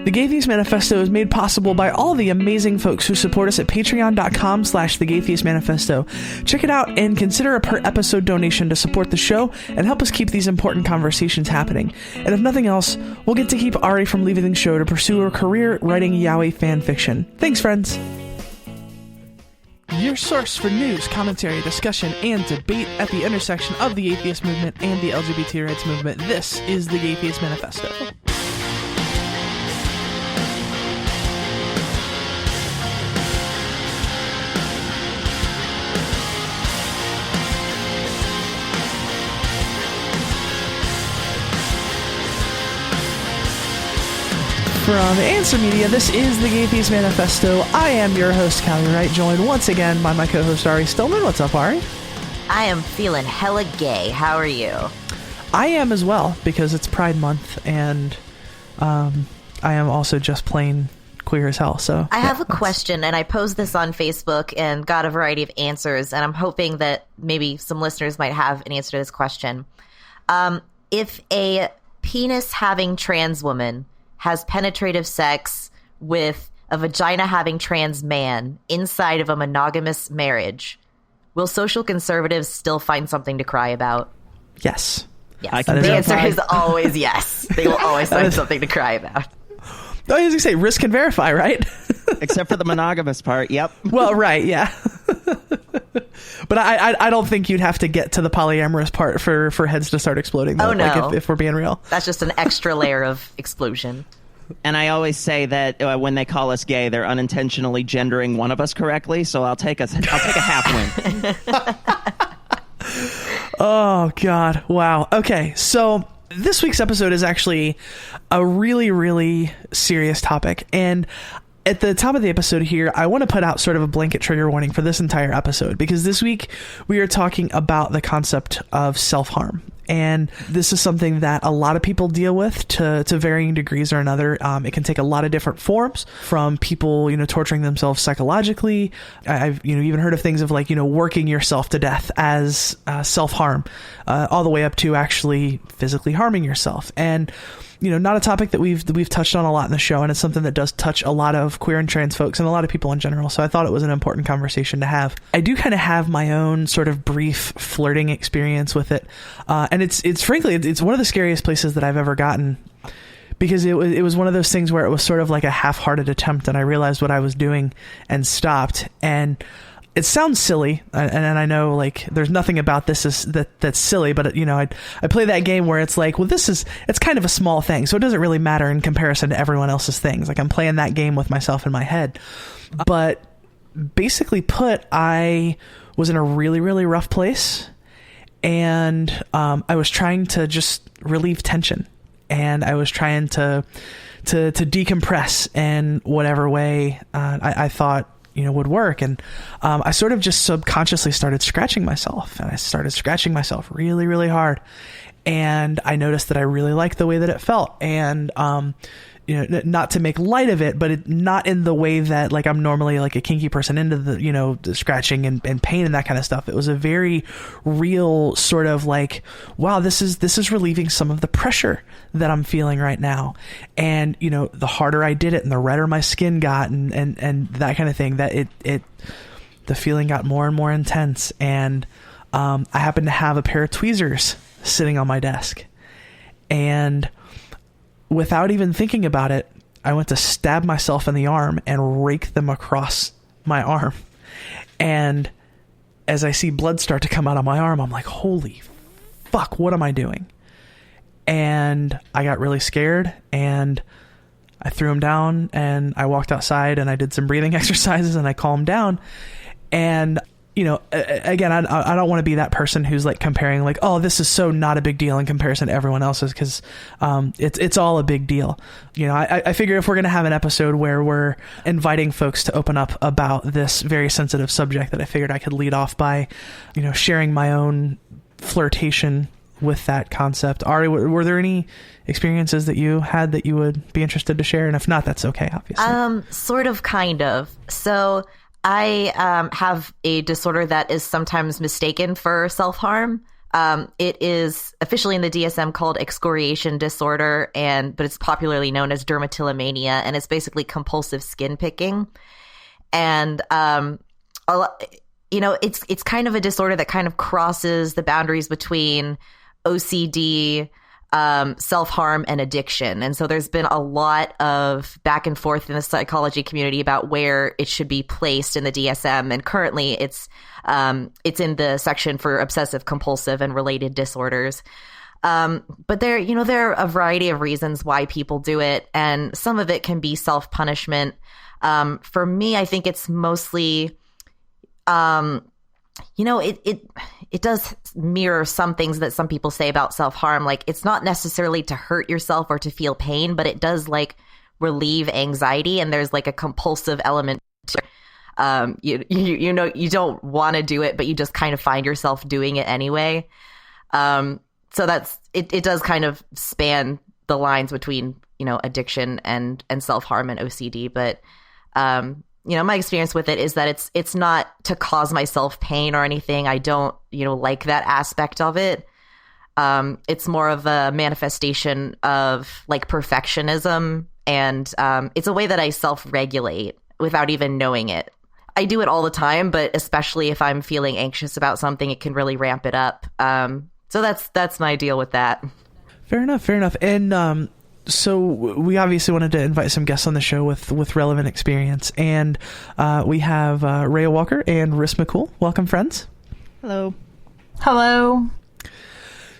The Gaytheist Manifesto is made possible by all the amazing folks who support us at patreon.com/The Gaytheist Manifesto. Check it out and consider a per episode donation to support the show and help us keep these important conversations happening. And if nothing else, we'll get to keep Ari from leaving the show to pursue her career writing yaoi fan fiction. Thanks, friends. Your source for news, commentary, discussion, and debate at the intersection of the atheist movement and the LGBT rights movement. This is the Gaytheist Manifesto. From Answer Media, this is the Gaytheist Manifesto. I am your host, Callie Wright, joined once again by my co-host, Ari Stillman. What's up, Ari? I am feeling hella gay. How are you? I am as well, because it's Pride Month, and I am also just plain queer as hell. So I have a question, and I posed this on Facebook and got a variety of answers, and I'm hoping that maybe some listeners might have an answer to this question. If a penis-having trans woman has penetrative sex with a vagina-having trans man inside of a monogamous marriage, will social conservatives still find something to cry about? Yes. Yes. The answer is always yes. They will always find something to cry about. Oh, as you say, risk and verify, right? Except for the monogamous part, yep. Well, right, yeah. But I don't think you'd have to get to the polyamorous part for heads to start exploding, though. Oh, no. Like if we're being real. That's just an extra layer of explosion. And I always say that when they call us gay, they're unintentionally gendering one of us correctly, so I'll take a half win. Oh, God. Wow. Okay, so this week's episode is actually a really, really serious topic. And at the top of the episode here, I want to put out sort of a blanket trigger warning for this entire episode, because this week we are talking about the concept of self-harm. And this is something that a lot of people deal with to varying degrees or another. It can take a lot of different forms, from people, torturing themselves psychologically. I've, even heard of things of like, working yourself to death as self-harm, all the way up to actually physically harming yourself. And not a topic that we've touched on a lot in the show, and it's something that does touch a lot of queer and trans folks and a lot of people in general. So I thought it was an important conversation to have. I do kind of have my own sort of brief flirting experience with it, and it's frankly it's one of the scariest places that I've ever gotten, because it was one of those things where it was sort of like a half-hearted attempt, and I realized what I was doing and stopped. And it sounds silly, and I know like there's nothing about this that's silly, but I play that game where it's like, well, it's kind of a small thing, so it doesn't really matter in comparison to everyone else's things. Like I'm playing that game with myself in my head. But basically put, I was in a really, really rough place, and I was trying to just relieve tension, and I was trying to decompress in whatever way I thought would work. And I sort of just subconsciously started scratching myself, and I started scratching myself really, really hard. And I noticed that I really liked the way that it felt. And, not to make light of it, but not in the way that like I'm normally like a kinky person into the scratching and pain and that kind of stuff. It was a very real sort of like, wow, this is relieving some of the pressure that I'm feeling right now. And, the harder I did it and the redder my skin got and that kind of thing, that the feeling got more and more intense. And, I happened to have a pair of tweezers sitting on my desk, and without even thinking about it, I went to stab myself in the arm and rake them across my arm. And as I see blood start to come out of my arm, I'm like, holy fuck, what am I doing? And I got really scared, and I threw him down, and I walked outside, and I did some breathing exercises, and I calmed down. And again, I don't want to be that person who's like comparing like, oh, this is so not a big deal in comparison to everyone else's, because it's all a big deal. I figure if we're going to have an episode where we're inviting folks to open up about this very sensitive subject, that I figured I could lead off by, sharing my own flirtation with that concept. Ari, were there any experiences that you had that you would be interested to share? And if not, that's okay, obviously. Sort of, kind of. So I have a disorder that is sometimes mistaken for self-harm. It is officially in the DSM called excoriation disorder, but it's popularly known as dermatillomania, and it's basically compulsive skin picking. And it's kind of a disorder that kind of crosses the boundaries between OCD, self-harm, and addiction. And so there's been a lot of back and forth in the psychology community about where it should be placed in the DSM. And currently it's in the section for obsessive compulsive and related disorders. But there are a variety of reasons why people do it. And some of it can be self-punishment. For me, I think it's mostly, it does mirror some things that some people say about self-harm. Like, it's not necessarily to hurt yourself or to feel pain, but it does like relieve anxiety. And there's like a compulsive element to it. You don't want to do it, but you just kind of find yourself doing it anyway. So that's, it does kind of span the lines between, addiction and self-harm and OCD. But, my experience with it is that it's not to cause myself pain or anything. I don't, like that aspect of it. It's more of a manifestation of like perfectionism, and it's a way that I self-regulate without even knowing it. I do it all the time, but especially if I'm feeling anxious about something, it can really ramp it up. So that's my deal with that. Fair enough. And so we obviously wanted to invite some guests on the show with relevant experience, and we have Rhea Walker and Riss McCool. Welcome, friends. Hello.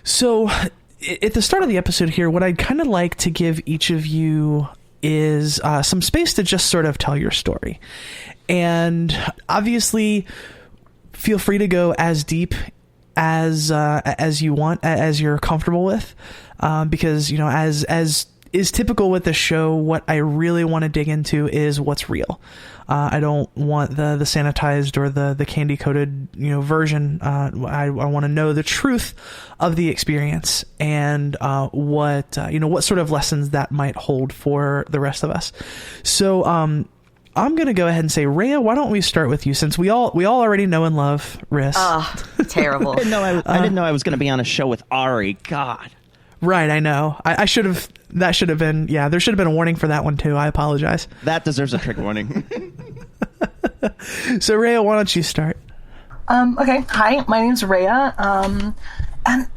So at the start of the episode here, what I'd kind of like to give each of you is some space to just sort of tell your story. And obviously, feel free to go as deep as you want, as you're comfortable with, because as is typical with the show, what I really want to dig into is what's real. I don't want the sanitized or the candy coated version. I want to know the truth of the experience and what sort of lessons that might hold for the rest of us. So I'm going to go ahead and say, Rhea, why don't we start with you, since we all already know and love Riss. Oh, terrible. I didn't know I was going to be on a show with Ari. God. Right, I know. There should have been a warning for that one too. I apologize. That deserves a trigger warning. So Rhea, why don't you start? Okay. Hi, my name's Rhea. And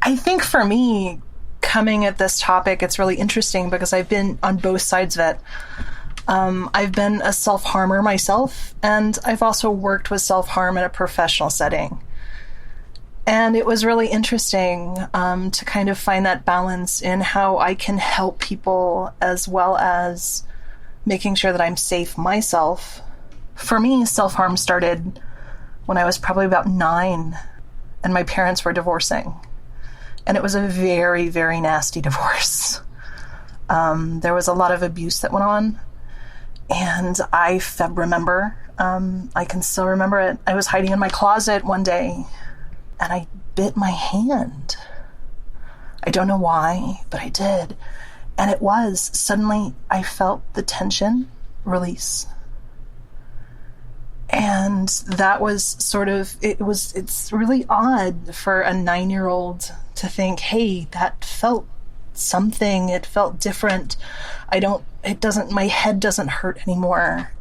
I think for me, coming at this topic, it's really interesting because I've been on both sides of it. I've been a self-harmer myself, and I've also worked with self-harm in a professional setting. And it was really interesting to kind of find that balance in how I can help people as well as making sure that I'm safe myself. For me, self-harm started when I was probably about 9 and my parents were divorcing. And it was a very, very nasty divorce. There was a lot of abuse that went on. And I remember, I can still remember it. I was hiding in my closet one day and I bit my hand. I don't know why, but I did. And it was, suddenly I felt the tension release. And that was sort of, it's really odd for a 9-year-old to think, hey, that felt something, it felt different. My head doesn't hurt anymore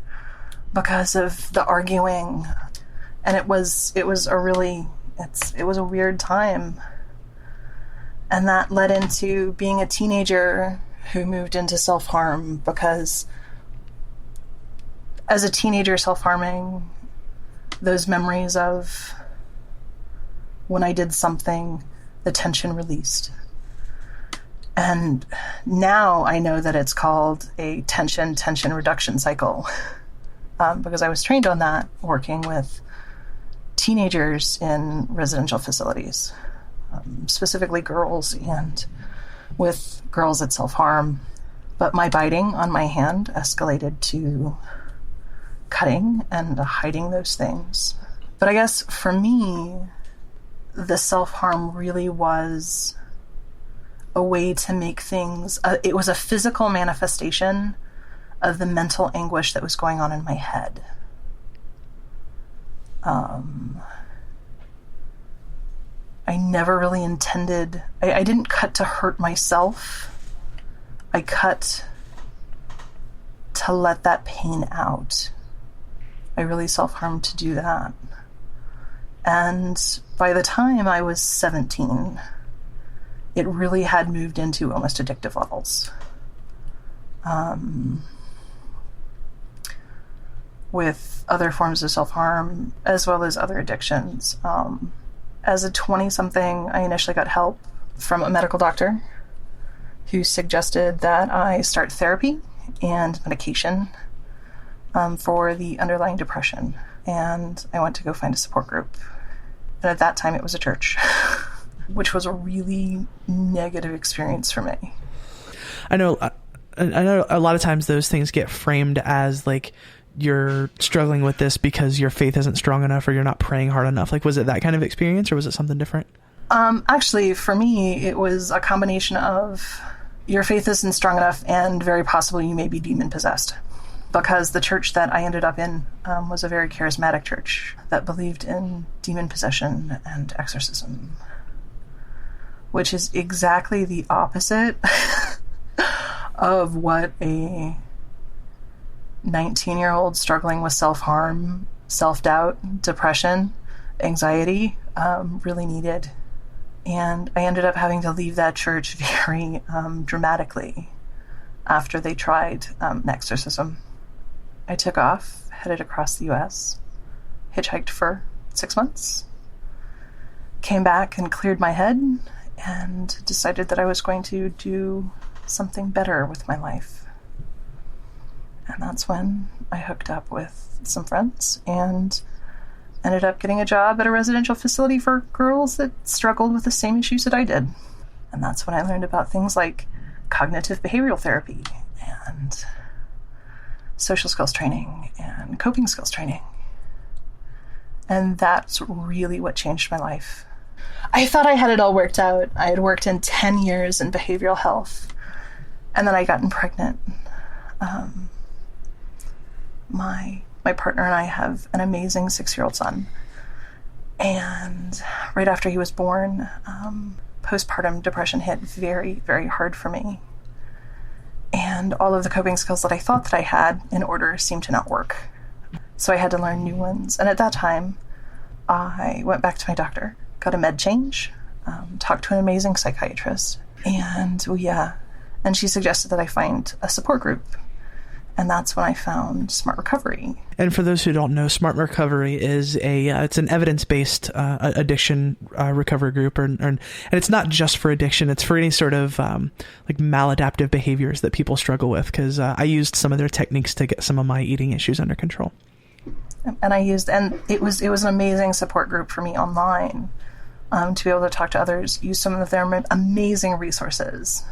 because of the arguing. And it was a weird time. And that led into being a teenager who moved into self-harm, because as a teenager self-harming, those memories of when I did something, the tension released. And now I know that it's called a tension reduction cycle, because I was trained on that working with teenagers in residential facilities, specifically girls, and with girls that self-harm. But my biting on my hand escalated to cutting and hiding those things. But I guess for me, the self-harm really was a way to make things, it was a physical manifestation of the mental anguish that was going on in my head. I I never really intended, I didn't cut to hurt myself. I cut to let that pain out. I really self-harmed to do that. And by the time I was 17, it really had moved into almost addictive levels. With other forms of self-harm, as well as other addictions. As a 20-something, I initially got help from a medical doctor who suggested that I start therapy and medication for the underlying depression. And I went to go find a support group. And at that time, it was a church, which was a really negative experience for me. I know a lot of times those things get framed as like you're struggling with this because your faith isn't strong enough or you're not praying hard enough. Like, was it that kind of experience or was it something different? Actually, for me, it was a combination of your faith isn't strong enough and very possibly you may be demon possessed. Because the church that I ended up in was a very charismatic church that believed in demon possession and exorcism, which is exactly the opposite of what a 19-year-old struggling with self-harm, self-doubt, depression, anxiety really needed. And I ended up having to leave that church very dramatically after they tried an exorcism. I took off, headed across the U.S., hitchhiked for 6 months, came back and cleared my head, and decided that I was going to do something better with my life. And that's when I hooked up with some friends and ended up getting a job at a residential facility for girls that struggled with the same issues that I did. And that's when I learned about things like cognitive behavioral therapy and social skills training and coping skills training. And that's really what changed my life. I thought I had it all worked out. I had worked in 10 years in behavioral health, and then I gotten pregnant. My partner and I have an amazing 6-year-old son. And right after he was born, postpartum depression hit very, very hard for me. And all of the coping skills that I thought that I had in order seemed to not work. So I had to learn new ones. And at that time, I went back to my doctor, got a med change, talked to an amazing psychiatrist, and she suggested that I find a support group. And that's when I found Smart Recovery. And for those who don't know, Smart Recovery is it's an evidence-based addiction recovery group, and it's not just for addiction; it's for any sort of like maladaptive behaviors that people struggle with. Because I used some of their techniques to get some of my eating issues under control. And it was an amazing support group for me online to be able to talk to others, use some of their amazing resources.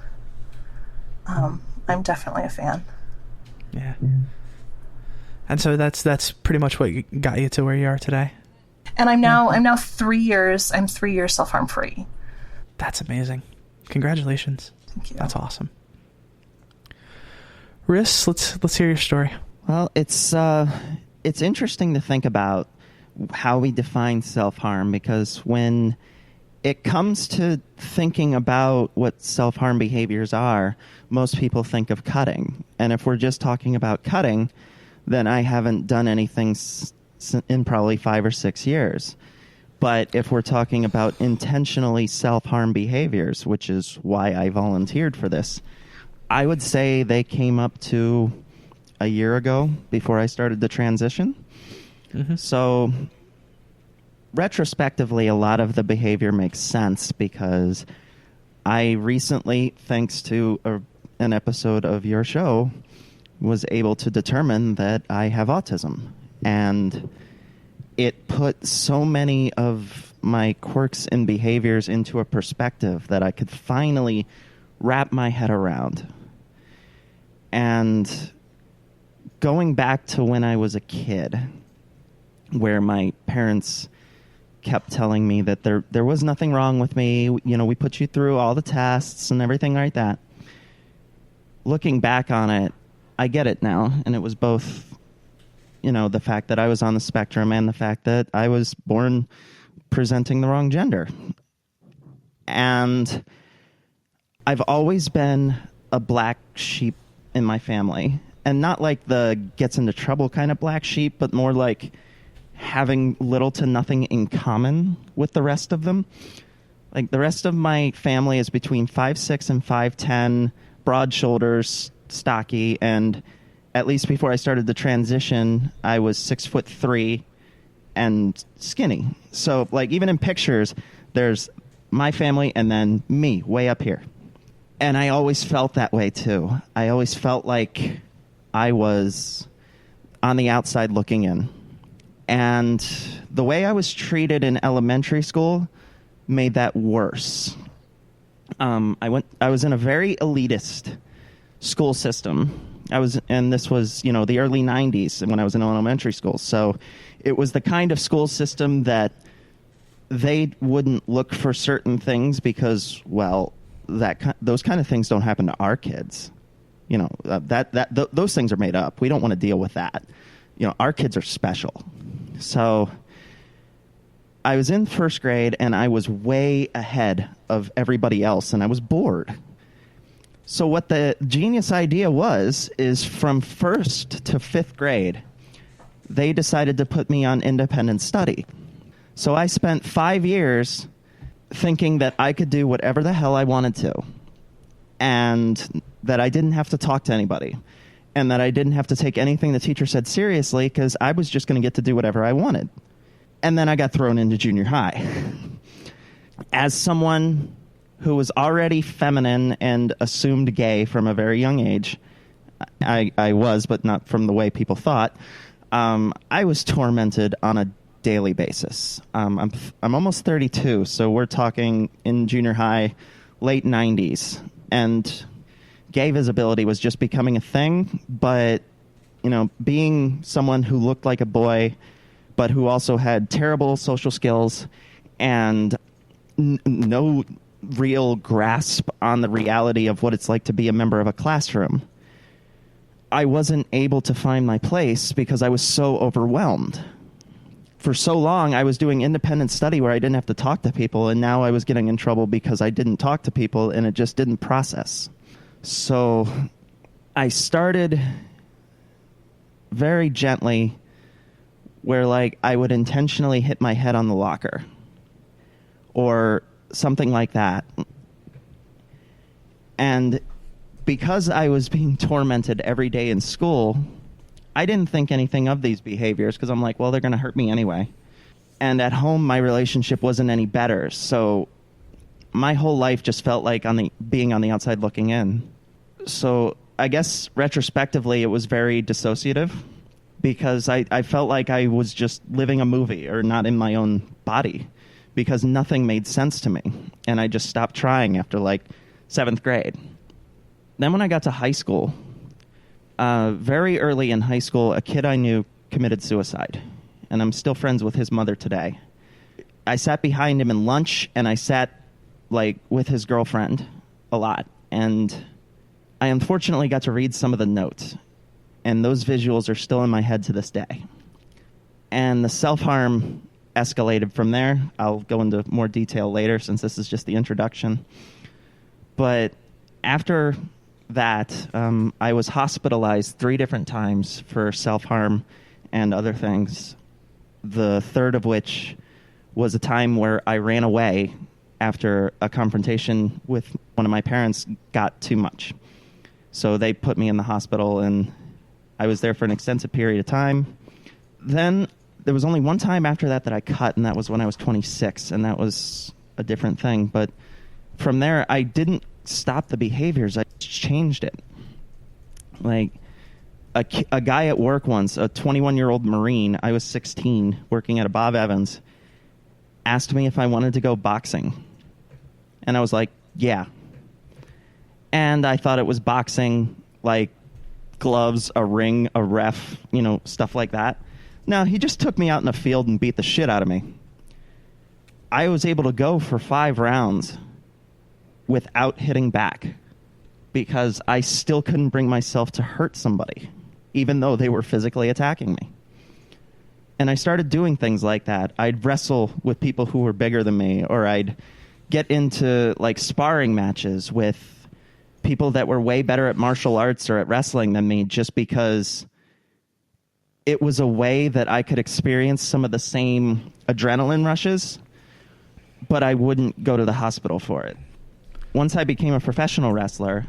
I'm definitely a fan. Yeah. And so that's pretty much what got you to where you are today. And I'm now 3 years. I'm 3 years self-harm free. That's amazing. Congratulations. Thank you. That's awesome. Riss, let's hear your story. Well, it's interesting to think about how we define self-harm, because when it comes to thinking about what self-harm behaviors are, most people think of cutting. And if we're just talking about cutting, then I haven't done anything in probably 5 or 6 years. But if we're talking about intentionally self-harm behaviors, which is why I volunteered for this, I would say they came up to a year ago before I started the transition. Mm-hmm. So retrospectively, a lot of the behavior makes sense because I recently, thanks to an episode of your show, was able to determine that I have autism. And it put so many of my quirks and behaviors into a perspective that I could finally wrap my head around. And going back to when I was a kid, where my parents kept telling me that there was nothing wrong with me, you know, we put you through all the tests and everything like that. Looking back on it, I get it now, and it was both, you know, the fact that I was on the spectrum and the fact that I was born presenting the wrong gender. And I've always been a black sheep in my family. And not like the gets into trouble kind of black sheep, but more like having little to nothing in common with the rest of them. Like, the rest of my family is between 5'6" and 5'10", broad shoulders, stocky, and at least before I started the transition, I was 6'3" and skinny. So, like, even in pictures, there's my family and then me way up here. And I always felt that way, too. I always felt like I was on the outside looking in. And the way I was treated in elementary school made that worse. I was in a very elitist school system. And this was, the early 90s when I was in elementary school. So it was the kind of school system that they wouldn't look for certain things because, well, those kind of things don't happen to our kids. Those things are made up. We don't want to deal with that. Our kids are special. So I was in first grade, and I was way ahead of everybody else, and I was bored. So what the genius idea is from first to fifth grade, they decided to put me on independent study. So I spent 5 years thinking that I could do whatever the hell I wanted to, and that I didn't have to talk to anybody, and that I didn't have to take anything the teacher said seriously because I was just going to get to do whatever I wanted. And then I got thrown into junior high. As someone who was already feminine and assumed gay from a very young age, I was, but not from the way people thought, I was tormented on a daily basis. I'm almost 32, so we're talking in junior high, late 90s. And gay visibility was just becoming a thing, but, being someone who looked like a boy but who also had terrible social skills and no real grasp on the reality of what it's like to be a member of a classroom, I wasn't able to find my place because I was so overwhelmed. For so long, I was doing independent study where I didn't have to talk to people, and now I was getting in trouble because I didn't talk to people, and it just didn't process. So I started very gently where, like, I would intentionally hit my head on the locker or something like that. And because I was being tormented every day in school, I didn't think anything of these behaviors because I'm like, well, they're going to hurt me anyway. And at home, my relationship wasn't any better. So my whole life just felt like being on the outside looking in. So I guess retrospectively, it was very dissociative because I felt like I was just living a movie or not in my own body because nothing made sense to me. And I just stopped trying after like 7th grade. Then when I got to high school, very early in high school, a kid I knew committed suicide. And I'm still friends with his mother today. I sat behind him in lunch, and I sat with his girlfriend a lot. And I unfortunately got to read some of the notes. And those visuals are still in my head to this day. And the self-harm escalated from there. I'll go into more detail later since this is just the introduction. But after that, I was hospitalized 3 different times for self-harm and other things. The third of which was a time where I ran away after a confrontation with one of my parents got too much. So they put me in the hospital, and I was there for an extensive period of time. Then there was only one time after that I cut, and that was when I was 26, and that was a different thing. But from there, I didn't stop the behaviors. I changed it. Like a guy at work once, a 21-year-old Marine, I was 16, working at a Bob Evans, asked me if I wanted to go boxing. And I was like, yeah. And I thought it was boxing, like gloves, a ring, a ref, stuff like that. No, he just took me out in a field and beat the shit out of me. I was able to go for 5 rounds without hitting back because I still couldn't bring myself to hurt somebody, even though they were physically attacking me. And I started doing things like that. I'd wrestle with people who were bigger than me, or I'd, get into like sparring matches with people that were way better at martial arts or at wrestling than me, just because it was a way that I could experience some of the same adrenaline rushes, but I wouldn't go to the hospital for it. Once I became a professional wrestler,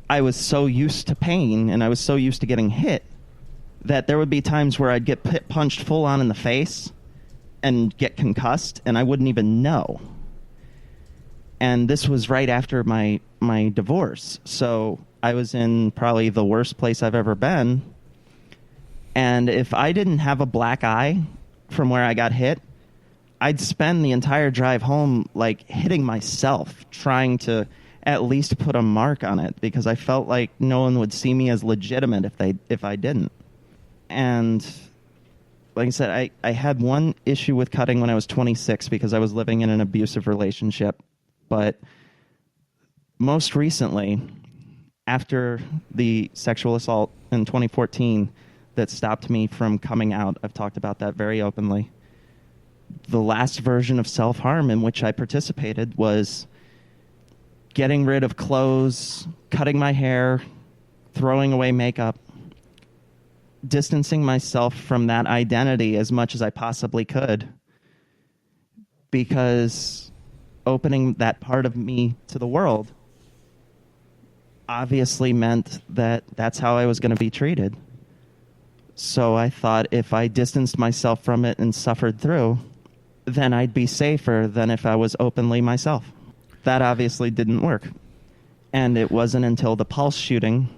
I was so used to pain and I was so used to getting hit that there would be times where I'd get punched full on in the face and get concussed, and I wouldn't even know. And this was right after my divorce. So I was in probably the worst place I've ever been. And if I didn't have a black eye from where I got hit, I'd spend the entire drive home like hitting myself, trying to at least put a mark on it, because I felt like no one would see me as legitimate if I didn't. And like I said, I had one issue with cutting when I was 26 because I was living in an abusive relationship. But most recently, after the sexual assault in 2014 that stopped me from coming out, I've talked about that very openly. The last version of self-harm in which I participated was getting rid of clothes, cutting my hair, throwing away makeup, distancing myself from that identity as much as I possibly could, because opening that part of me to the world obviously meant that that's how I was going to be treated. So I thought if I distanced myself from it and suffered through, then I'd be safer than if I was openly myself. That obviously didn't work. And it wasn't until the Pulse shooting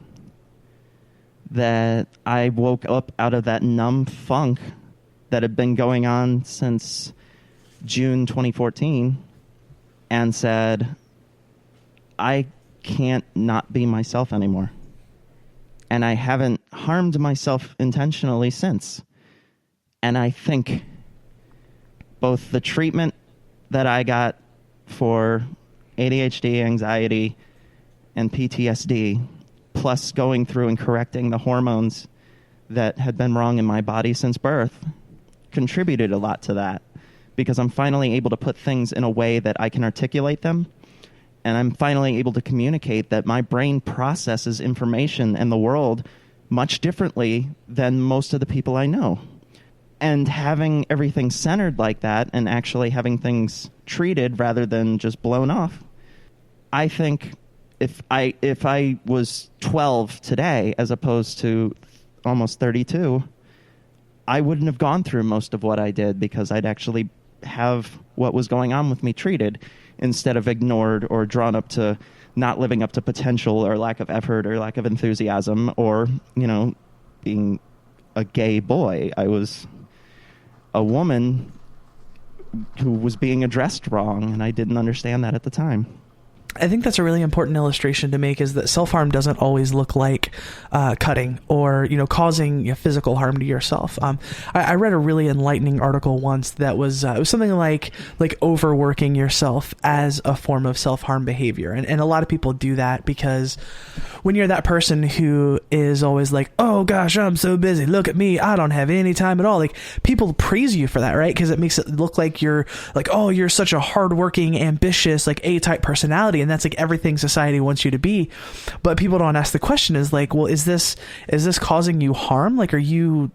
that I woke up out of that numb funk that had been going on since June 2014 and said, I can't not be myself anymore. And I haven't harmed myself intentionally since. And I think both the treatment that I got for ADHD, anxiety, and PTSD, plus going through and correcting the hormones that had been wrong in my body since birth, contributed a lot to that, because I'm finally able to put things in a way that I can articulate them, and I'm finally able to communicate that my brain processes information and the world much differently than most of the people I know. And having everything centered like that and actually having things treated rather than just blown off, I think if I was 12 today as opposed to almost 32, I wouldn't have gone through most of what I did, because I'd actually have what was going on with me treated instead of ignored or drawn up to not living up to potential or lack of effort or lack of enthusiasm or, being a gay boy. I was a woman who was being addressed wrong, and I didn't understand that at the time. I think that's a really important illustration to make, is that self-harm doesn't always look like cutting or, causing physical harm to yourself. I read a really enlightening article once that was, it was something like overworking yourself as a form of self-harm behavior. And a lot of people do that because when you're that person who is always like, oh gosh, I'm so busy, look at me, I don't have any time at all. Like, people praise you for that, right? Because it makes it look like you're like, oh, you're such a hardworking, ambitious, like A-type personality. And that's like everything society wants you to be. But people don't ask the question, is like, well, is this causing you harm? Like, are you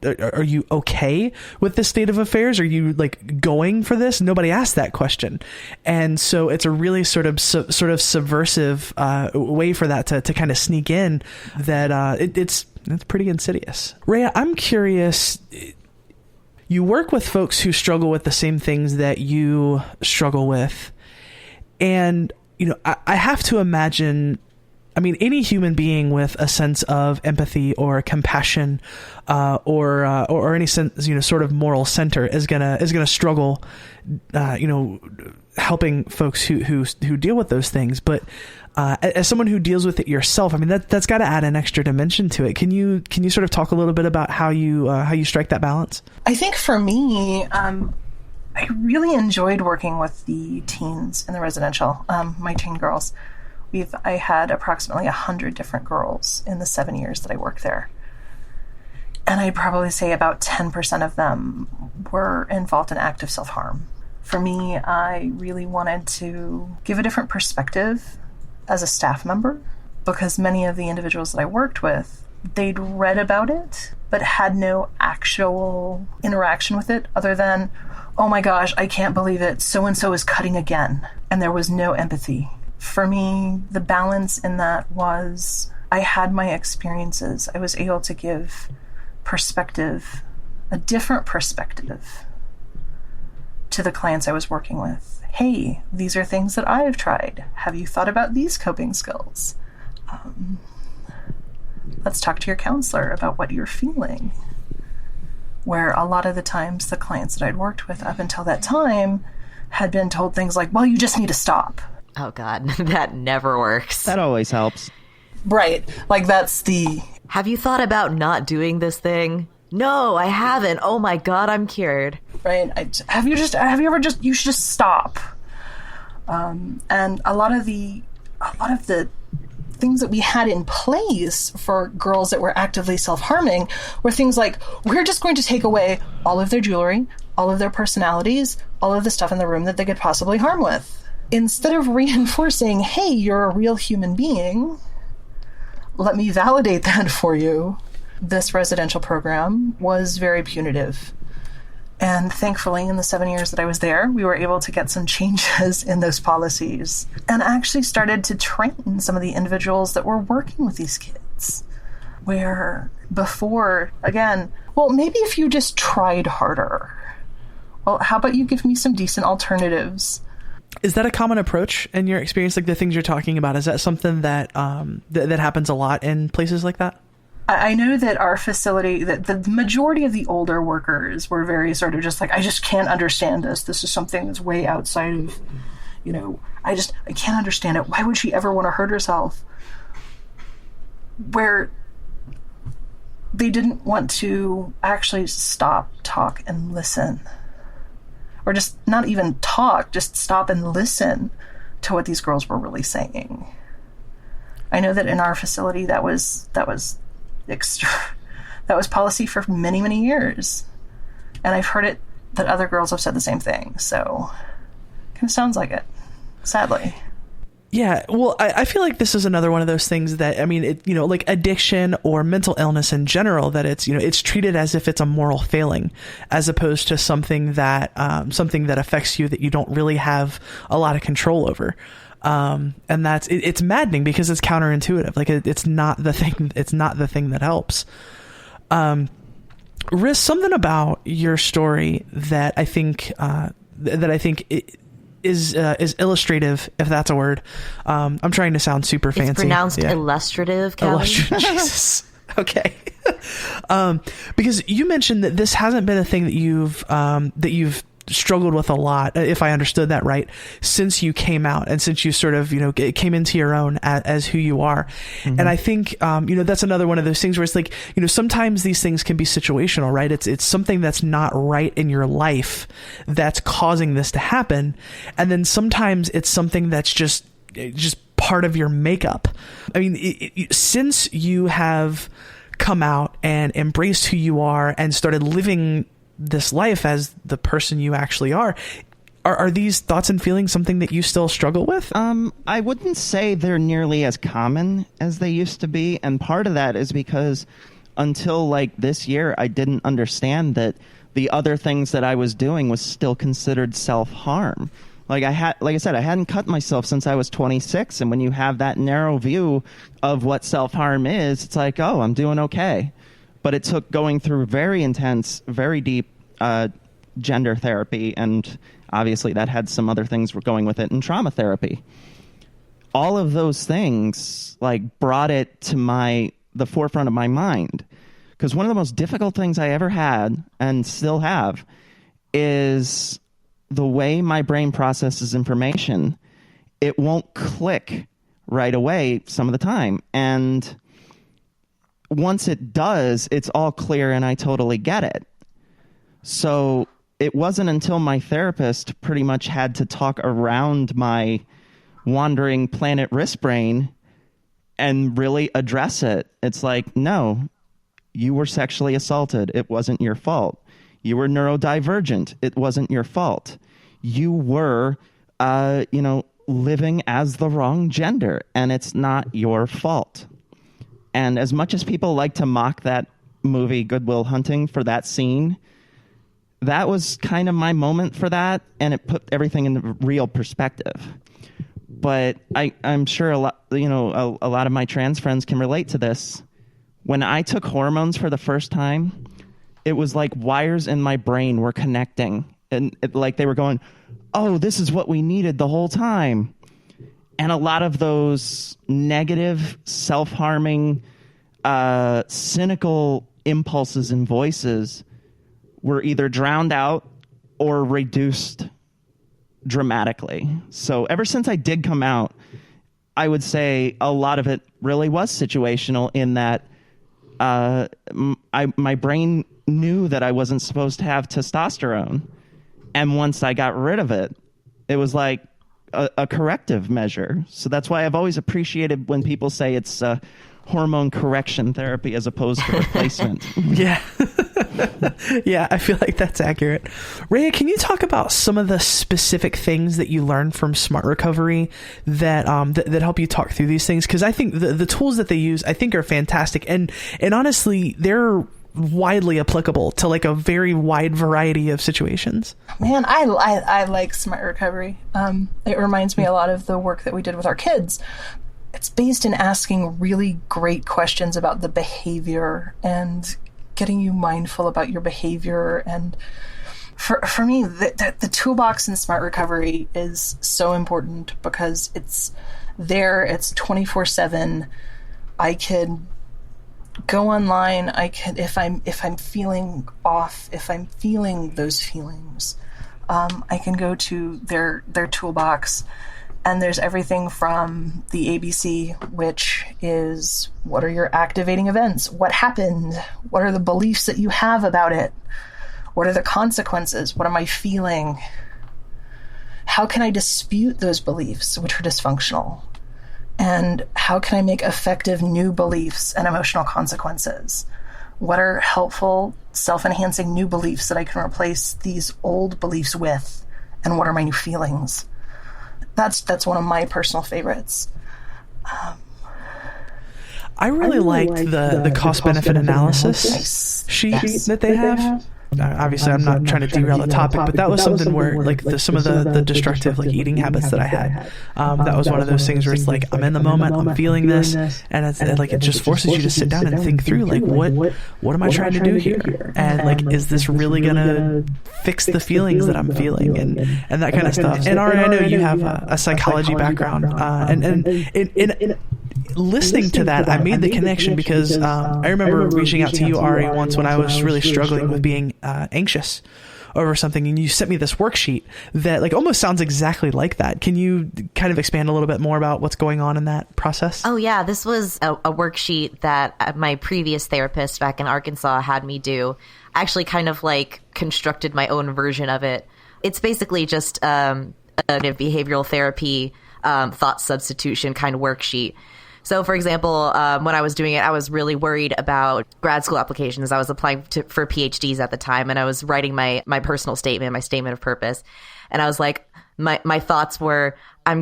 okay with this state of affairs? Are you like going for this? Nobody asked that question. And so it's a really sort of subversive way for that to kind of sneak in, that it's pretty insidious. Rhea, I'm curious, you work with folks who struggle with the same things that you struggle with. And I have to imagine, any human being with a sense of empathy or compassion, or any sense, sort of moral center is gonna struggle, helping folks who deal with those things. But as someone who deals with it yourself, that's got to add an extra dimension to it. Can you sort of talk a little bit about how you strike that balance? I think for me, I really enjoyed working with the teens in the residential, my teen girls. I had approximately 100 different girls in the 7 years that I worked there. And I'd probably say about 10% of them were involved in active self-harm For me, I really wanted to give a different perspective as a staff member, because many of the individuals that I worked with, they'd read about it, but had no actual interaction with it other than, oh my gosh, I can't believe it, so-and-so is cutting again. And there was no empathy. For me, the balance in that was I had my experiences. I was able to give perspective, a different perspective, to the clients I was working with. Hey, these are things that I have tried. Have you thought about these coping skills? Let's talk to your counselor about what you're feeling. Where a lot of the times the clients that I'd worked with up until that time had been told things like, well, you just need to stop. Oh, God, that never works. That always helps. Right. Like, that's the... Have you thought about not doing this thing? No, I haven't. Oh, my God, I'm cured. Right. You should just stop. And a lot of the things that we had in place for girls that were actively self-harming were things like, we're just going to take away all of their jewelry, all of their personalities, all of the stuff in the room that they could possibly harm with. Instead of reinforcing, hey, you're a real human being, let me validate that for you. This residential program was very punitive. And thankfully, in the 7 years that I was there, we were able to get some changes in those policies and actually started to train some of the individuals that were working with these kids. Where before, again, well, maybe if you just tried harder. Well, how about you give me some decent alternatives? Is that a common approach in your experience? Like the things you're talking about, is that something that that happens a lot in places like that? I know that our facility, that the majority of the older workers were very sort of just like, I just can't understand this. This is something that's way outside of, I can't understand it. Why would she ever want to hurt herself? Where they didn't want to actually stop, talk, and listen. Or just not even talk, just stop and listen to what these girls were really saying. I know that in our facility that was policy for many, many years. And I've heard it that other girls have said the same thing. So kind of sounds like it, sadly. Yeah, well, I feel like this is another one of those things that, I mean, like addiction or mental illness in general, that it's treated as if it's a moral failing, as opposed to something that affects you that you don't really have a lot of control over. And it's maddening because it's counterintuitive. Like it's not the thing that helps. Riz, something about your story that I think is illustrative, if that's a word. I'm trying to sound super fancy. It's pronounced illustrative, Kelly. Jesus. Okay. Because you mentioned that this hasn't been a thing that you've struggled with a lot, if I understood that right, since you came out and since you sort of, came into your own as who you are. Mm-hmm. And I think, that's another one of those things where it's like, sometimes these things can be situational, right? It's something that's not right in your life that's causing this to happen. And then sometimes it's something that's just part of your makeup. I mean, since you have come out and embraced who you are and started living this life as the person you actually are these thoughts and feelings something that you still struggle with? I wouldn't say they're nearly as common as they used to be. And part of that is because until like this year, I didn't understand that the other things that I was doing was still considered self-harm. Like I said, I hadn't cut myself since I was 26. And when you have that narrow view of what self-harm is, it's like, oh, I'm doing okay. But it took going through very intense, very deep gender therapy, and obviously that had some other things were going with it, and trauma therapy. All of those things like brought it to the forefront of my mind. Because one of the most difficult things I ever had, and still have, is the way my brain processes information. It won't click right away some of the time. And once it does, it's all clear and I totally get it. So it wasn't until my therapist pretty much had to talk around my wandering planet wrist brain and really address it. It's like, no, you were sexually assaulted. It wasn't your fault. You were neurodivergent. It wasn't your fault. you were, living as the wrong gender, and it's not your fault. And as much as people like to mock that movie, Good Will Hunting, for that scene, that was kind of my moment for that, and it put everything in real perspective. But I'm sure a lot of my trans friends can relate to this. When I took hormones for the first time, it was like wires in my brain were connecting, and like they were going, oh, this is what we needed the whole time. And a lot of those negative, self-harming, cynical impulses and voices were either drowned out or reduced dramatically. So ever since I did come out, I would say a lot of it really was situational in that my brain knew that I wasn't supposed to have testosterone. And once I got rid of it, it was like a corrective measure. So that's why I've always appreciated when people say it's hormone correction therapy as opposed to replacement. Yeah. Yeah, I feel like that's accurate. Rhea, can you talk about some of the specific things that you learned from Smart Recovery that that help you talk through these things? Because I think the tools that they use, I think, are fantastic. And honestly, they're widely applicable to like a very wide variety of situations. Man, I like Smart Recovery. It reminds me a lot of the work that we did with our kids. It's based in asking really great questions about the behavior and getting you mindful about your behavior. And for me, the toolbox in Smart Recovery is so important because it's there. It's 24/7. I can go online. I can, if I'm feeling off, if I'm feeling those feelings, I can go to their toolbox. And there's everything from the ABC, which is what are your activating events? What happened? What are the beliefs that you have about it? What are the consequences? What am I feeling? How can I dispute those beliefs, which are dysfunctional? And how can I make effective new beliefs and emotional consequences? What are helpful, self-enhancing new beliefs that I can replace these old beliefs with? And what are my new feelings? That's one of my personal favorites. I really liked the cost-benefit analysis sheet that they have. Obviously, I'm not trying to derail the topic, but that was something where, like, some of the destructive, like, eating habits that I had, that was one of those things where it's like, I'm in the moment, I'm feeling this, and it's like, it just forces you to sit down and think through, like, what am I trying to do here? And, like, is this really gonna fix the feelings that I'm feeling, and that kind of stuff. And Ari, I know you have a psychology background, and in listening to that, I made the connection because I remember reaching out to you, Ari, once when I was really struggling with being anxious over something, and you sent me this worksheet that like almost sounds exactly like that. Can you kind of expand a little bit more about what's going on in that process? Oh yeah, this was a worksheet that my previous therapist back in Arkansas had me do. I actually kind of like constructed my own version of it. It's basically just a behavioral therapy thought substitution kind of worksheet. So, for example, when I was doing it, I was really worried about grad school applications. I was applying for PhDs at the time, and I was writing my personal statement, my statement of purpose. And I was like, my thoughts were, they're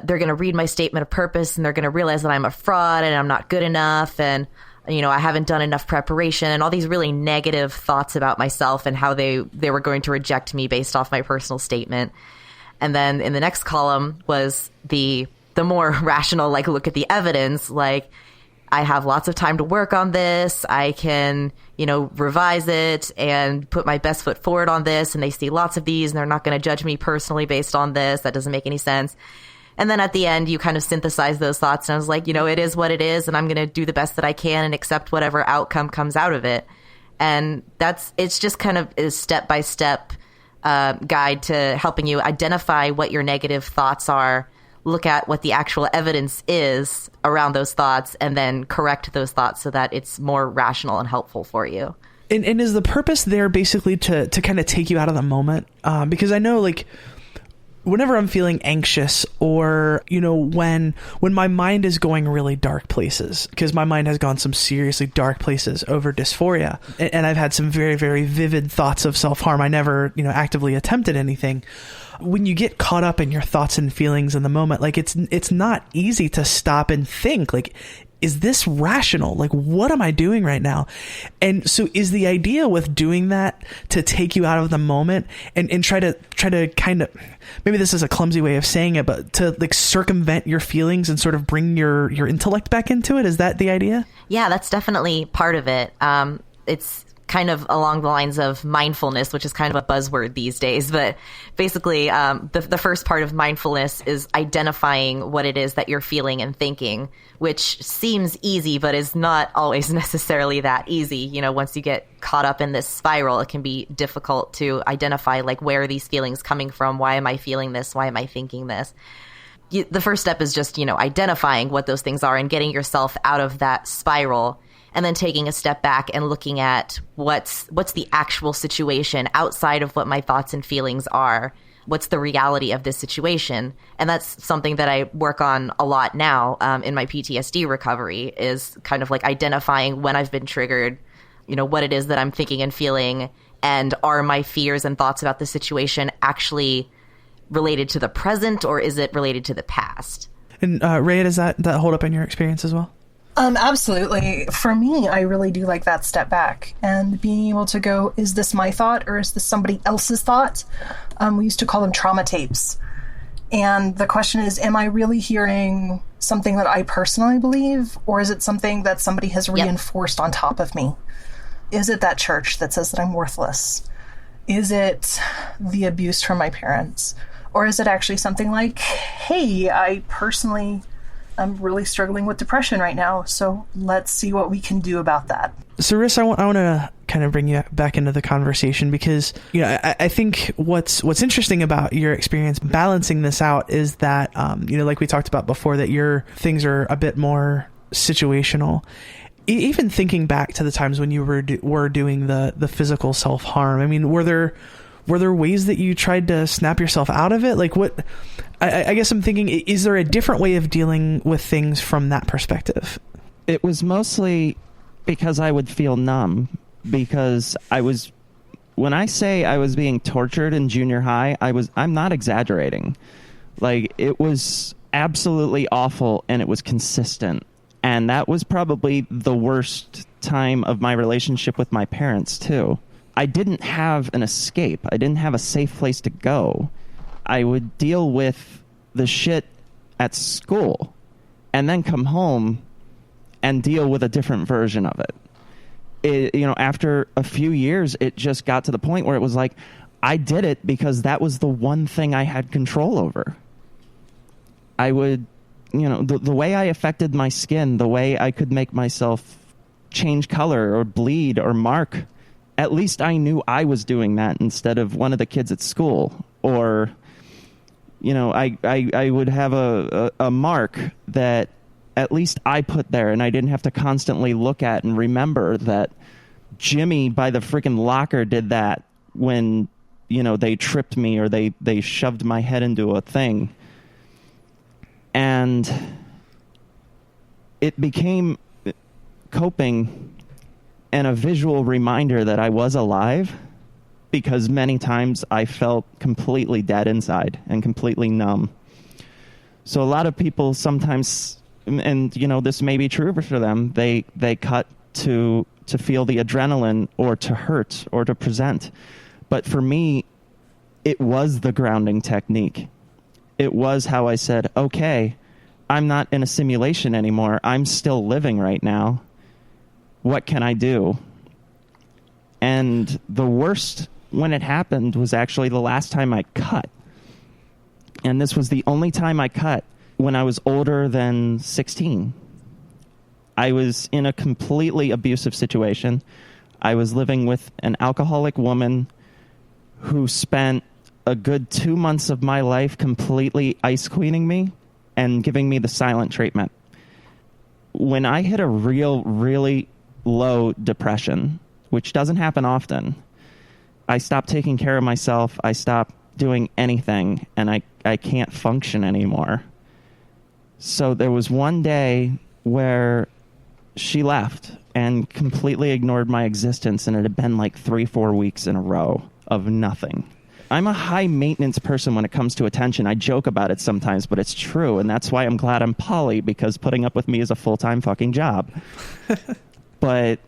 gonna read my statement of purpose, and they're gonna realize that I'm a fraud and I'm not good enough, and I haven't done enough preparation, and all these really negative thoughts about myself and how they were going to reject me based off my personal statement. And then in the next column was the more rational, like, look at the evidence, like, I have lots of time to work on this. I can, revise it and put my best foot forward on this. And they see lots of these and they're not going to judge me personally based on this. That doesn't make any sense. And then at the end, you kind of synthesize those thoughts. And I was like, it is what it is. And I'm going to do the best that I can and accept whatever outcome comes out of it. And it's just kind of a step-by-step guide to helping you identify what your negative thoughts are, look at what the actual evidence is around those thoughts, and then correct those thoughts so that it's more rational and helpful for you. And is the purpose there basically to kind of take you out of the moment? Because I know, like, whenever I'm feeling anxious, or, when my mind is going really dark places, because my mind has gone some seriously dark places over dysphoria, and I've had some very, very vivid thoughts of self-harm. I never, actively attempted anything. when you get caught up in your thoughts and feelings in the moment, like it's not easy to stop and think, like, is this rational? Like, what am I doing right now? And so is the idea with doing that to take you out of the moment and try to kind of, maybe this is a clumsy way of saying it, but to like circumvent your feelings and sort of bring your intellect back into it? Is that the idea? Yeah, that's definitely part of it. It's kind of along the lines of mindfulness, which is kind of a buzzword these days. But basically, the first part of mindfulness is identifying what it is that you're feeling and thinking, which seems easy, but is not always necessarily that easy. You know, once you get caught up in this spiral, it can be difficult to identify, like, where are these feelings coming from? Why am I feeling this? Why am I thinking this? The first step is just, identifying what those things are and getting yourself out of that spiral. And then taking a step back and looking at what's the actual situation outside of what my thoughts and feelings are. What's the reality of this situation? And that's something that I work on a lot now in my PTSD recovery, is kind of like identifying when I've been triggered, what it is that I'm thinking and feeling, and are my fears and thoughts about the situation actually related to the present, or is it related to the past? And Ray, does that hold up in your experience as well? Absolutely. For me, I really do like that step back and being able to go, is this my thought or is this somebody else's thought? We used to call them trauma tapes. And the question is, am I really hearing something that I personally believe, or is it something that somebody has reinforced on top of me? Is it that church that says that I'm worthless? Is it the abuse from my parents? Or is it actually something like, hey, I'm really struggling with depression right now, so let's see what we can do about that. So, Riss, I want to kind of bring you back into the conversation because, I think what's interesting about your experience balancing this out is that, like we talked about before, that your things are a bit more situational. Even thinking back to the times when you were doing the physical self-harm, I mean, were there ways that you tried to snap yourself out of it? Like, what? I guess I'm thinking, is there a different way of dealing with things from that perspective? It was mostly because I would feel numb, because when I say I was being tortured in junior high, I'm not exaggerating. Like, it was absolutely awful, and it was consistent. And that was probably the worst time of my relationship with my parents, too. I didn't have an escape. I didn't have a safe place to go. I would deal with the shit at school and then come home and deal with a different version of it. After a few years, it just got to the point where it was like, I did it because that was the one thing I had control over. I would, the way I affected my skin, the way I could make myself change color or bleed or mark, at least I knew I was doing that instead of one of the kids at school. Or, I would have a mark that at least I put there, and I didn't have to constantly look at and remember that Jimmy by the freaking locker did that when, they tripped me or they shoved my head into a thing. And it became coping and a visual reminder that I was alive, because many times I felt completely dead inside and completely numb. So a lot of people sometimes, and this may be true for them, they cut to feel the adrenaline or to hurt or to present. But for me, it was the grounding technique. It was how I said, okay, I'm not in a simulation anymore. I'm still living right now. What can I do? And the worst when it happened was actually the last time I cut. And this was the only time I cut when I was older than 16. I was in a completely abusive situation. I was living with an alcoholic woman who spent a good 2 months of my life completely ice queening me and giving me the silent treatment. When I hit a really low depression, which doesn't happen often, I stopped taking care of myself. I stopped doing anything, and I can't function anymore. So there was one day where she left and completely ignored my existence, and it had been like 3-4 weeks in a row of nothing. I'm a high maintenance person when it comes to attention. I joke about it sometimes, but it's true. And that's why I'm glad I'm poly, because putting up with me is a full-time fucking job. But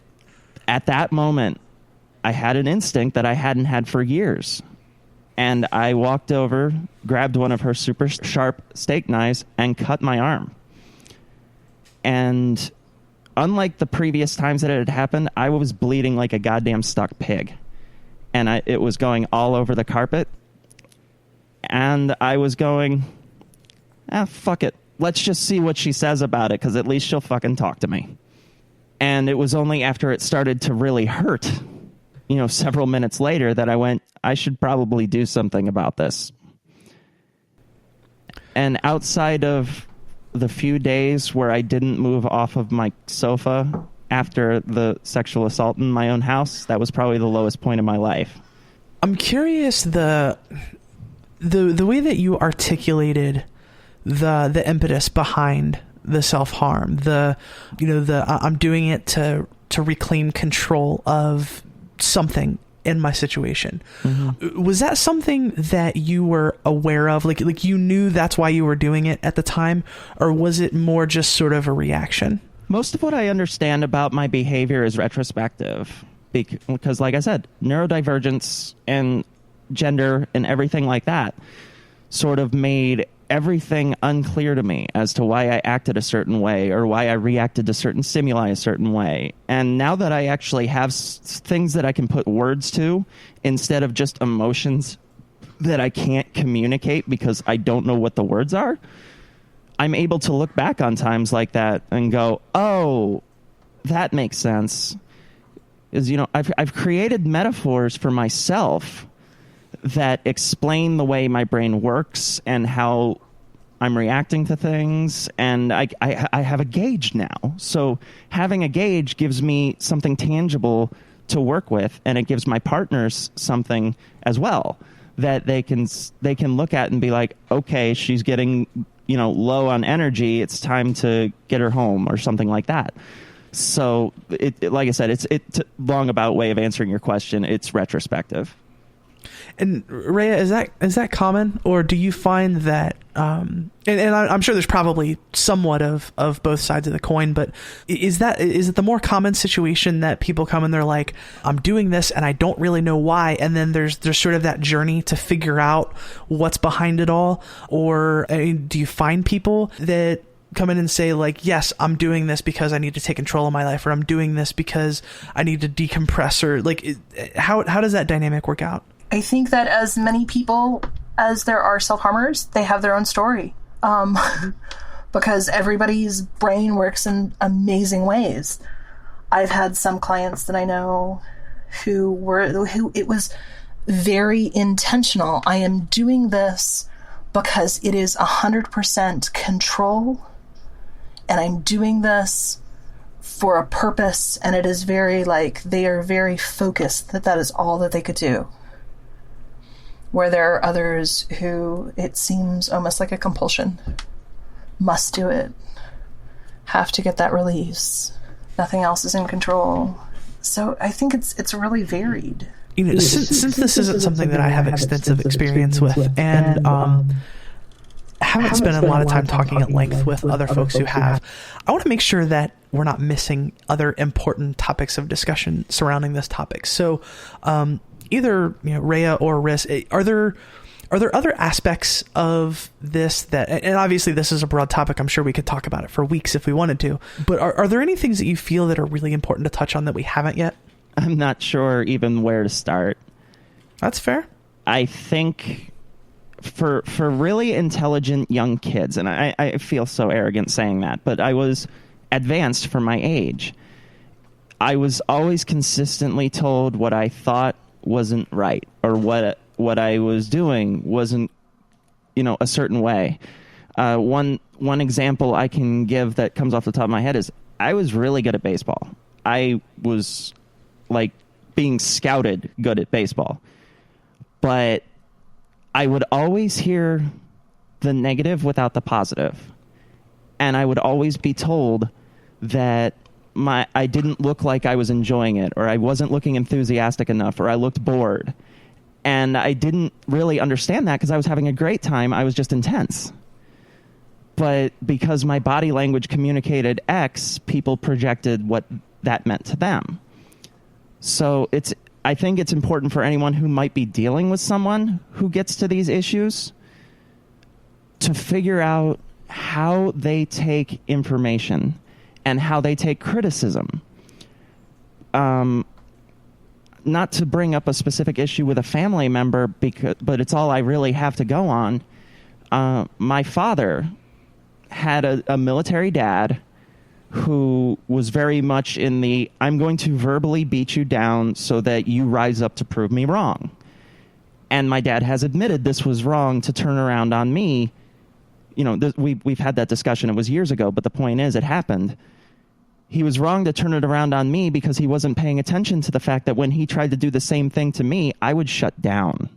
at that moment, I had an instinct that I hadn't had for years. And I walked over, grabbed one of her super sharp steak knives, and cut my arm. And unlike the previous times that it had happened, I was bleeding like a goddamn stuck pig. And it was going all over the carpet. And I was going, fuck it. Let's just see what she says about it, because at least she'll fucking talk to me. And it was only after it started to really hurt, several minutes later, that I went, I should probably do something about this. And outside of the few days where I didn't move off of my sofa after the sexual assault in my own house, that was probably the lowest point in my life. I'm curious the way that you articulated the impetus behind the self-harm, I'm doing it to reclaim control of something in my situation. Mm-hmm. Was that something that you were aware of? Like you knew that's why you were doing it at the time, or was it more just sort of a reaction? Most of what I understand about my behavior is retrospective, because like I said, neurodivergence and gender and everything like that sort of made everything unclear to me as to why I acted a certain way or why I reacted to certain stimuli a certain way. And now that I actually have things that I can put words to instead of just emotions that I can't communicate because I don't know what the words are, I'm able to look back on times like that and go, oh, that makes sense. I've created metaphors for myself that explain the way my brain works and how I'm reacting to things, and I have a gauge now. So having a gauge gives me something tangible to work with, and it gives my partners something as well that they can look at and be like, okay, she's getting low on energy, it's time to get her home or something like that. So it like I said, it's long about way of answering your question. It's retrospective. And Rhea, is that common, or do you find that and I'm sure there's probably somewhat of both sides of the coin, but is it the more common situation that people come and they're like, I'm doing this and I don't really know why, and then there's sort of that journey to figure out what's behind it all? Or do you find people that come in and say like, yes, I'm doing this because I need to take control of my life, or I'm doing this because I need to decompress, or like how does that dynamic work out? I think that as many people as there are self-harmers, they have their own story. Because everybody's brain works in amazing ways. I've had some clients that I know who it was very intentional. I am doing this because it is 100% control, and I'm doing this for a purpose, and it is very they are very focused that is all that they could do. Where there are others who it seems almost like a compulsion. Must do it. Have to get that release. Nothing else is in control. So I think it's really varied. Since this isn't something that I have extensive experience with, and haven't spent a lot of time talking at length with other folks who have, I want to make sure that we're not missing other important topics of discussion surrounding this topic. So, either Rhea or Riz, are there other aspects of this that, and obviously this is a broad topic, I'm sure we could talk about it for weeks if we wanted to, but are there any things that you feel that are really important to touch on that we haven't yet? I'm not sure even where to start. That's fair. I think for really intelligent young kids, and I feel so arrogant saying that, but I was advanced for my age. I was always consistently told what I thought wasn't right, or what I was doing wasn't, a certain way. One example I can give that comes off the top of my head is I was really good at baseball. I was being scouted good at baseball, but I would always hear the negative without the positive, and I would always be told that I didn't look like I was enjoying it, or I wasn't looking enthusiastic enough, or I looked bored. And I didn't really understand that because I was having a great time. I was just intense. But because my body language communicated X, people projected what that meant to them. So I think it's important for anyone who might be dealing with someone who gets to these issues to figure out how they take information and how they take criticism. Not to bring up a specific issue with a family member, but it's all I really have to go on. My father had a military dad who was very much in the, I'm going to verbally beat you down so that you rise up to prove me wrong. And my dad has admitted this was wrong to turn around on me. You know, we've had that discussion. It was years ago, but the point is it happened. He was wrong to turn it around on me because he wasn't paying attention to the fact that when he tried to do the same thing to me, I would shut down,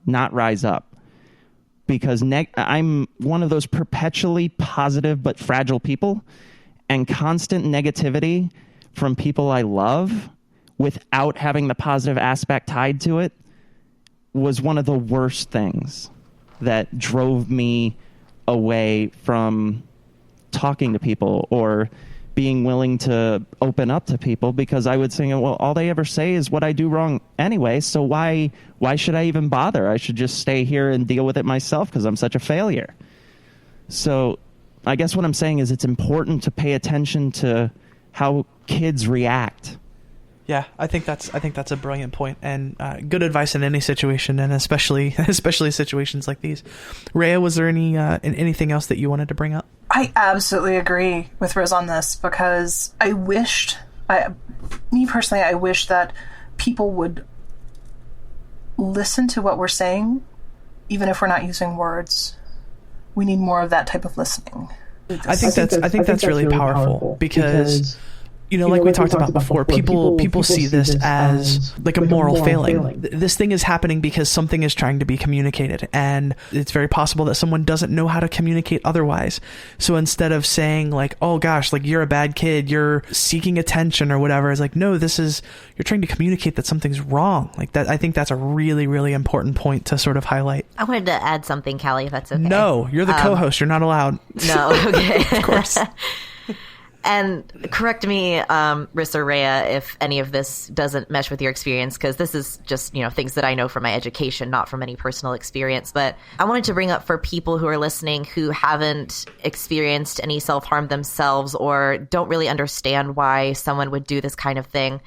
not rise up. Because I'm one of those perpetually positive but fragile people, and constant negativity from people I love without having the positive aspect tied to it was one of the worst things that drove me away from talking to people or being willing to open up to people, because I would say, well, all they ever say is what I do wrong anyway, so why should I even bother? I should just stay here and deal with it myself because I'm such a failure. So I guess what I'm saying is it's important to pay attention to how kids react. Yeah, I think that's a brilliant point, and good advice in any situation, and especially situations like these. Rhea, was there anything else that you wanted to bring up? I absolutely agree with Riz on this, because I wish that people would listen to what we're saying, even if we're not using words. We need more of that type of listening. I think that's really powerful because you know, like we talked about before, people see this as like a moral failing. This thing is happening because something is trying to be communicated, and it's very possible that someone doesn't know how to communicate otherwise. So instead of saying like, oh gosh, like you're a bad kid, you're seeking attention or whatever, it's like, no, you're trying to communicate that something's wrong. Like that, I think that's a really, really important point to sort of highlight. I wanted to add something, Callie, if that's okay. No, you're the co-host. You're not allowed. No, okay. Of course. And correct me, Riss or Rhea, if any of this doesn't mesh with your experience, because this is just, things that I know from my education, not from any personal experience. But I wanted to bring up for people who are listening who haven't experienced any self-harm themselves or don't really understand why someone would do this kind of thing.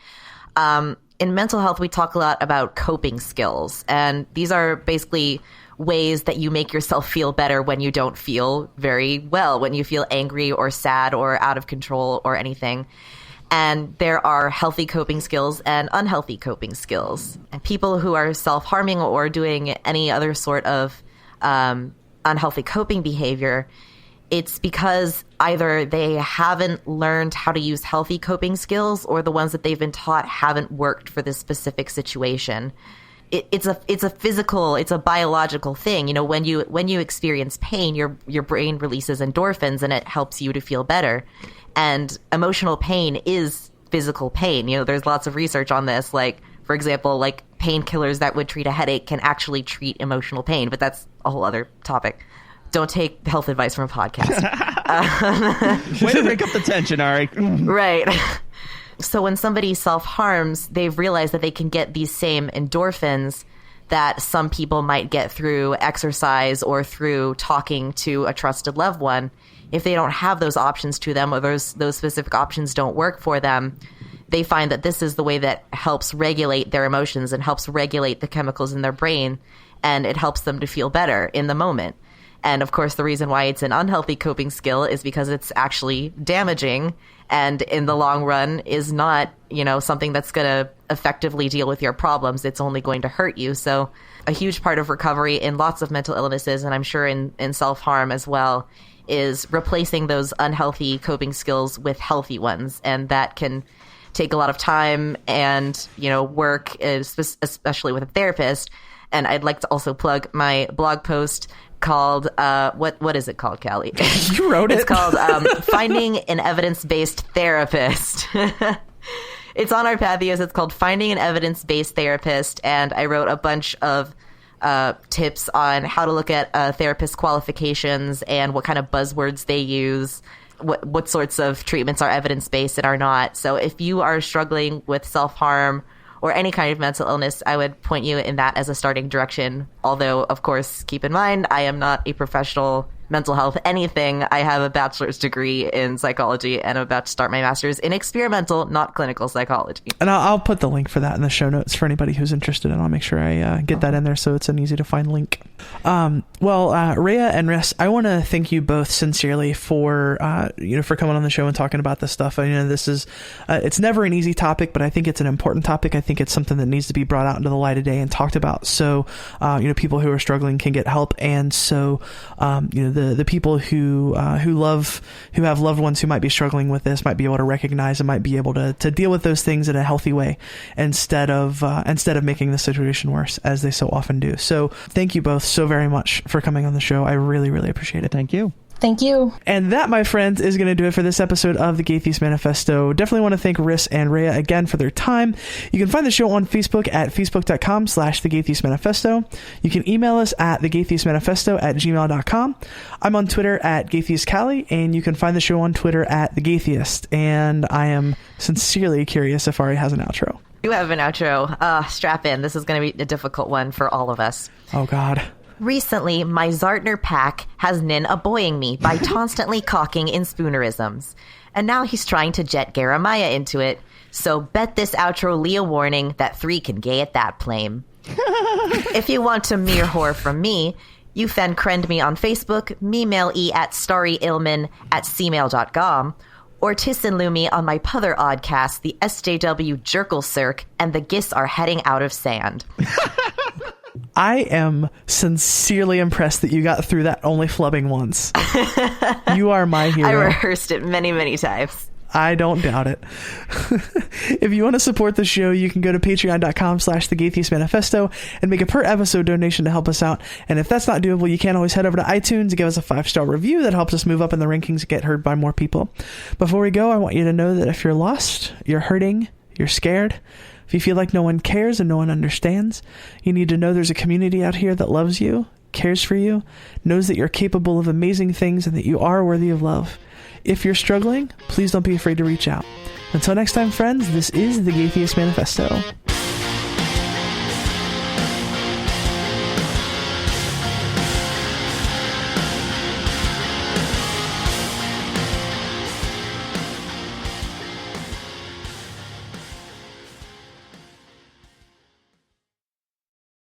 In mental health, we talk a lot about coping skills, and these are basically ways that you make yourself feel better when you don't feel very well, when you feel angry or sad or out of control or anything. And there are healthy coping skills and unhealthy coping skills. And people who are self-harming or doing any other sort of unhealthy coping behavior, it's because either they haven't learned how to use healthy coping skills, or the ones that they've been taught haven't worked for this specific situation. It's a physical, it's a biological thing. When you experience pain, your brain releases endorphins and it helps you to feel better. And emotional pain is physical pain. There's lots of research on this. Like, for example, like painkillers that would treat a headache can actually treat emotional pain, but that's a whole other topic. Don't take health advice from a podcast. Way to break up the tension, Ari. Right. So when somebody self-harms, they've realized that they can get these same endorphins that some people might get through exercise or through talking to a trusted loved one. If they don't have those options to them, or those specific options don't work for them, they find that this is the way that helps regulate their emotions and helps regulate the chemicals in their brain, and it helps them to feel better in the moment. And of course, the reason why it's an unhealthy coping skill is because it's actually damaging, and in the long run is not, something that's going to effectively deal with your problems. It's only going to hurt you. So a huge part of recovery in lots of mental illnesses, and I'm sure in self-harm as well, is replacing those unhealthy coping skills with healthy ones. And that can take a lot of time and, work, especially with a therapist. And I'd like to also plug my blog post called what is it called, Callie? You wrote it. It's called Finding an Evidence-Based Therapist. It's on our Pathios. It's called Finding an Evidence-Based Therapist, and I wrote a bunch of tips on how to look at therapist qualifications and what kind of buzzwords they use, what sorts of treatments are evidence-based and are not. So if you are struggling with self-harm or any kind of mental illness, I would point you in that as a starting direction. Although, of course, keep in mind, I am not a professional mental health anything. I have a bachelor's degree in psychology and I'm about to start my master's in experimental, not clinical psychology. And I'll put the link for that in the show notes for anybody who's interested, and I'll make sure I get that in there so it's an easy to find link. Rhea and Riss, I want to thank you both sincerely for for coming on the show and talking about this stuff. This is it's never an easy topic, but I think it's an important topic. I think it's something that needs to be brought out into the light of day and talked about, so people who are struggling can get help, and so the people who have loved ones who might be struggling with this might be able to recognize and might be able to deal with those things in a healthy way instead of making the situation worse, as they so often do. So thank you both so very much for coming on the show. I really, really appreciate it. Thank you. Thank you. And that, my friends, is going to do it for this episode of the Gaytheist Manifesto. Definitely want to thank Riss and Rhea again for their time. You can find the show on Facebook at facebook.com/The Gaytheist Manifesto. You can email us at thegaytheistmanifesto@gmail.com. I'm on Twitter at GaytheistCallie, and you can find the show on Twitter at The Gaytheist. And I am sincerely curious if Ari has an outro. You have an outro. Strap in. This is going to be a difficult one for all of us. Oh, God. Recently, my Zartner pack has Nin a-boying me by constantly cocking in spoonerisms. And now he's trying to jet Garamaya into it. So bet this outro Leah warning that 3 can gay at that plame. If you want to mere whore from me, you fen crend me on Facebook, me mail e at starryilman@cmail.com, or tissin me on my pother oddcast, the SJW Jerkle Cirque, and the Gis are heading out of sand. I am sincerely impressed that you got through that only flubbing once. You are my hero. I rehearsed it many, many times. I don't doubt it. If you want to support the show, you can go to patreon.com/The Gaytheist Manifesto and make a per episode donation to help us out. And if that's not doable, you can always head over to iTunes and give us a 5-star review. That helps us move up in the rankings and get heard by more people. Before we go, I want you to know that if you're lost, you're hurting, you're scared, if you feel like no one cares and no one understands, you need to know there's a community out here that loves you, cares for you, knows that you're capable of amazing things, and that you are worthy of love. If you're struggling, please don't be afraid to reach out. Until next time, friends, this is the Gaytheist Manifesto.